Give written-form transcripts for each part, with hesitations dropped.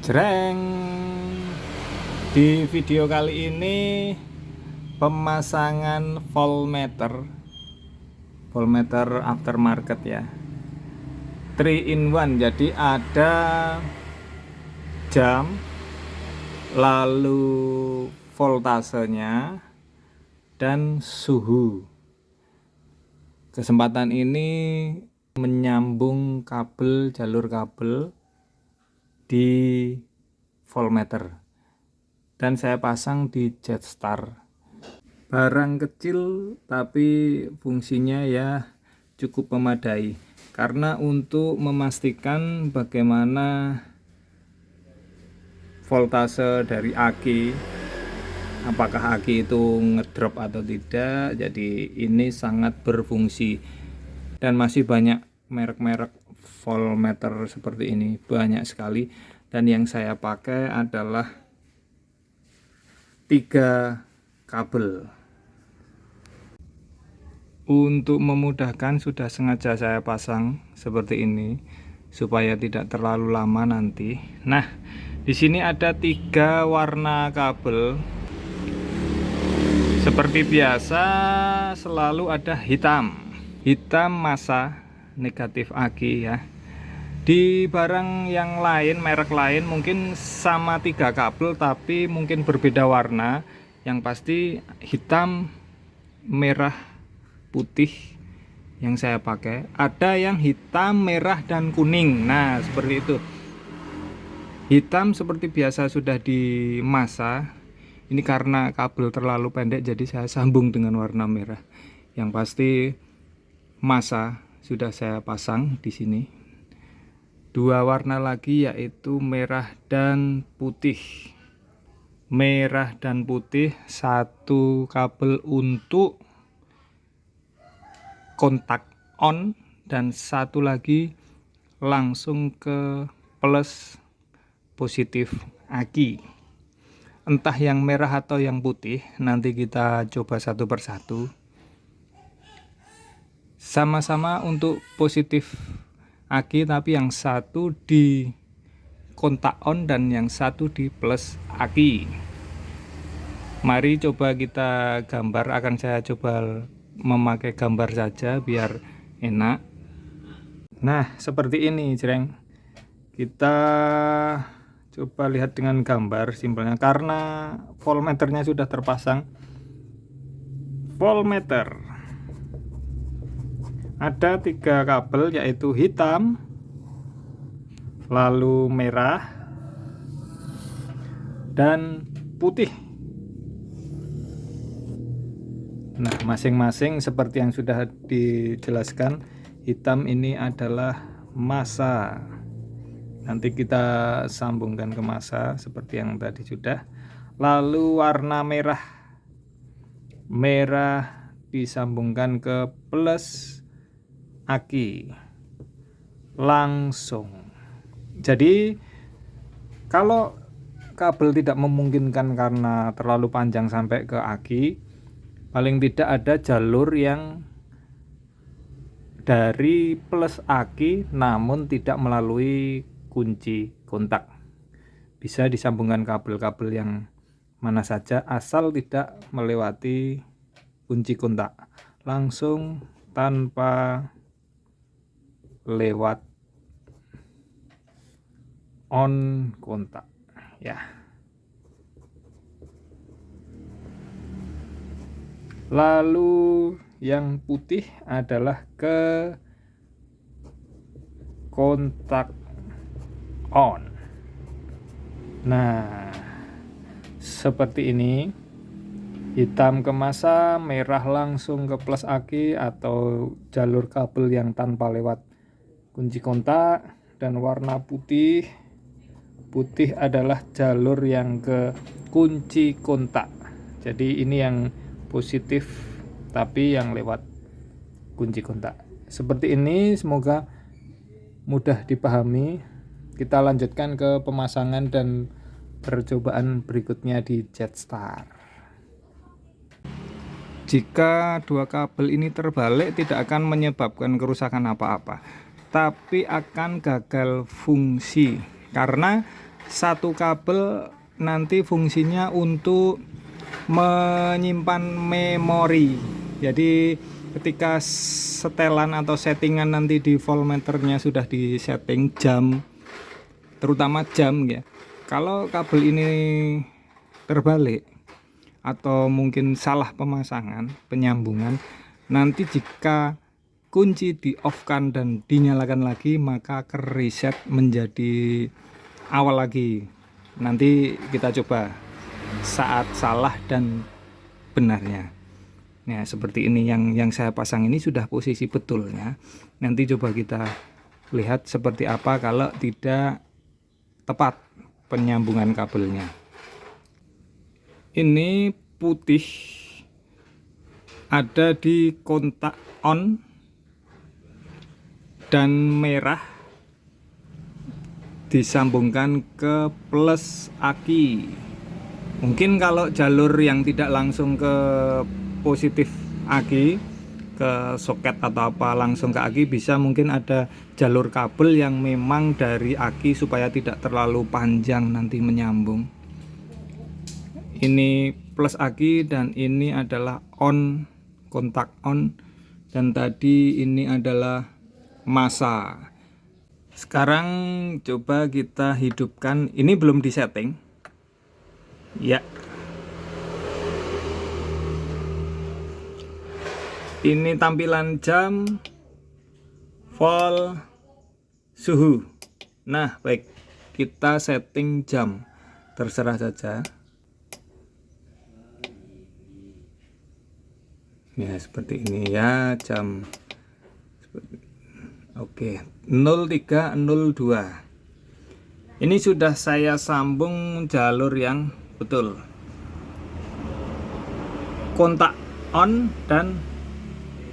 Jreng. Di video kali ini pemasangan voltmeter aftermarket ya, 3 in 1. Jadi ada jam, lalu voltasenya dan suhu. Kesempatan ini menyambung jalur kabel di voltmeter dan saya pasang di Jetstar. Barang kecil tapi fungsinya ya cukup memadai, karena untuk memastikan bagaimana voltase dari aki, apakah aki itu ngedrop atau tidak. Jadi ini sangat berfungsi, dan masih banyak merek-merek voltmeter seperti ini, banyak sekali. Dan yang saya pakai adalah 3 kabel. Untuk memudahkan sudah sengaja saya pasang seperti ini supaya tidak terlalu lama nanti. Nah, di sini ada 3 warna kabel. Seperti biasa selalu ada hitam massa, negatif aki ya. Di barang yang lain, merek lain mungkin sama 3 kabel tapi mungkin berbeda warna. Yang pasti hitam, merah, putih yang saya pakai. Ada yang hitam, merah, dan kuning. Nah, seperti itu. Hitam seperti biasa sudah di massa. Ini karena kabel terlalu pendek jadi saya sambung dengan warna merah. Yang pasti massa sudah saya pasang di sini. 2 warna lagi yaitu merah dan putih. Merah dan putih, 1 kabel untuk kontak on dan 1 lagi langsung ke plus positif aki. Entah yang merah atau yang putih, nanti kita coba satu persatu. Sama-sama untuk positif aki, tapi yang 1 di kontak on dan yang 1 di plus aki. Mari coba kita gambar. Akan saya coba memakai gambar saja biar enak. Nah, seperti ini jreng. Kita coba lihat dengan gambar simpelnya, karena voltmeternya sudah terpasang. Voltmeter ada 3 kabel yaitu hitam, lalu merah, dan putih. Nah, masing-masing seperti yang sudah dijelaskan. Hitam ini adalah massa. Nanti kita sambungkan ke massa seperti yang tadi sudah. Lalu warna merah. Merah disambungkan ke plus aki. Langsung. Jadi kalau kabel tidak memungkinkan karena terlalu panjang sampai ke aki, paling tidak ada jalur yang dari plus aki namun tidak melalui kunci kontak. Bisa disambungkan kabel-kabel yang mana saja asal tidak melewati kunci kontak, langsung tanpa lewat on kontak ya. Lalu yang putih adalah ke kontak on. Nah, seperti ini. Hitam ke massa, merah langsung ke plus aki atau jalur kabel yang tanpa lewat kunci kontak, dan warna putih. Putih adalah jalur yang ke kunci kontak. Jadi ini yang positif tapi yang lewat kunci kontak. Seperti ini, semoga mudah dipahami. Kita lanjutkan ke pemasangan dan percobaan berikutnya di Jetstar. Jika 2 kabel ini terbalik, tidak akan menyebabkan kerusakan apa-apa, tapi akan gagal fungsi karena satu kabel nanti fungsinya untuk menyimpan memori. Jadi ketika setelan atau settingan nanti di voltmeternya sudah disetting jam, terutama jam ya. Kalau kabel ini terbalik atau mungkin salah pemasangan, penyambungan, nanti jika kunci di off kan dan dinyalakan lagi, maka ke reset menjadi awal lagi. Nanti kita coba saat salah dan benarnya. Nah, seperti ini yang saya pasang ini sudah posisi betulnya. Nanti coba kita lihat seperti apa kalau tidak tepat penyambungan kabelnya. Ini putih ada di kontak on dan merah disambungkan ke plus aki. Mungkin kalau jalur yang tidak langsung ke positif aki, ke soket atau apa langsung ke aki, bisa mungkin ada jalur kabel yang memang dari aki supaya tidak terlalu panjang nanti menyambung. Ini plus aki dan ini adalah on, kontak on, dan tadi ini adalah masa. Sekarang coba kita hidupkan. Ini belum disetting ya. Ini tampilan jam, volt, suhu. Nah, baik, kita setting jam, terserah saja ya, seperti ini ya, jam. Oke, 0302. Ini sudah saya sambung jalur yang betul, kontak on dan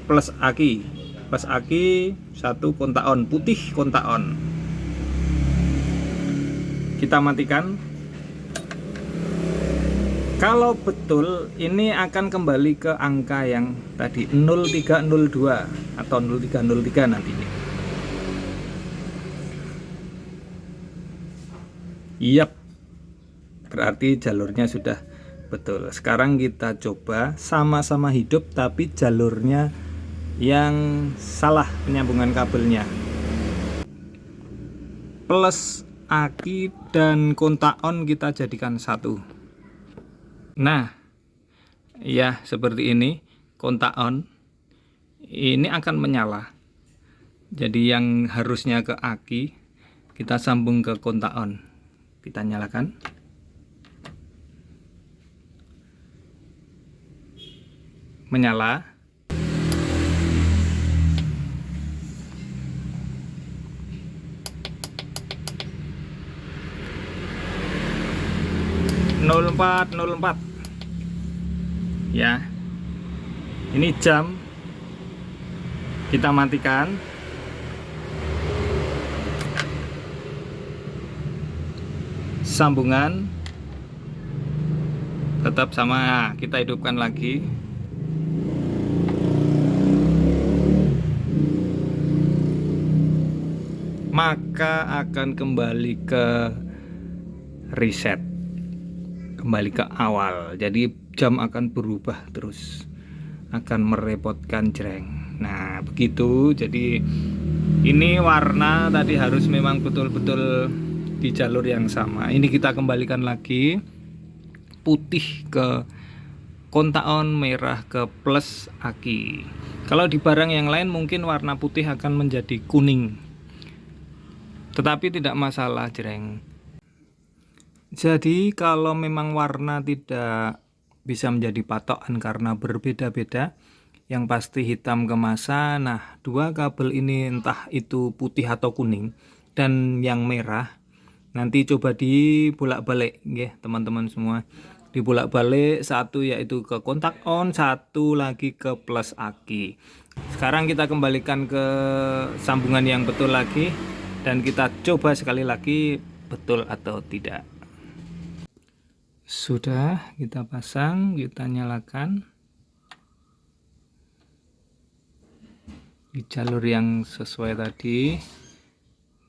plus aki. Plus aki satu, kontak on, putih kontak on. Kita matikan. Kalau betul, ini akan kembali ke angka yang tadi 0302 atau 0303 nantinya. Yap, berarti jalurnya sudah betul. Sekarang kita coba sama-sama hidup tapi jalurnya yang salah penyambungan kabelnya. Plus aki dan kontak on kita jadikan satu. Nah, ya seperti ini, kontak on ini akan menyala. Jadi yang harusnya ke aki kita sambung ke kontak on. Kita nyalakan. Menyala. Nol empat ya. Ini jam. Kita matikan. Sambungan tetap sama, kita hidupkan lagi. Maka akan kembali ke reset, kembali ke awal. Jadi jam akan berubah terus, akan merepotkan jreng. Nah begitu. Jadi ini warna tadi harus memang betul-betul di jalur yang sama. Ini kita kembalikan lagi, putih ke kontak on, merah ke plus aki. Kalau di barang yang lain mungkin warna putih akan menjadi kuning, tetapi tidak masalah jreng. Jadi kalau memang warna tidak bisa menjadi patokan karena berbeda-beda, yang pasti hitam ke masa. Nah, dua kabel ini entah itu putih atau kuning dan yang merah, nanti coba dibolak-balik ya teman-teman semua. Dibolak-balik, satu yaitu ke kontak on, satu lagi ke plus aki. Sekarang kita kembalikan ke sambungan yang betul lagi dan kita coba sekali lagi betul atau tidak. Sudah kita pasang, kita nyalakan di jalur yang sesuai tadi.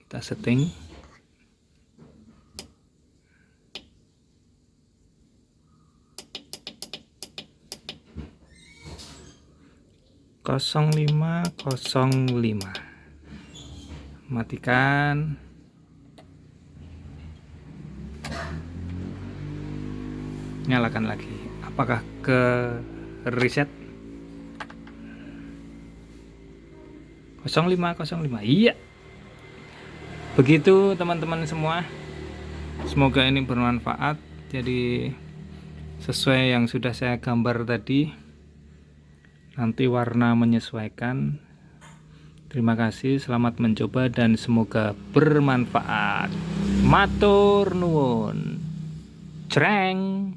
Kita setting. 0505. Matikan. Nyalakan lagi. Apakah ke reset? 0505. Iya. Begitu teman-teman semua. Semoga ini bermanfaat. Jadi sesuai yang sudah saya gambar tadi. Nanti warna menyesuaikan. Terima kasih, selamat mencoba dan semoga bermanfaat. Matur nuwun. Creng.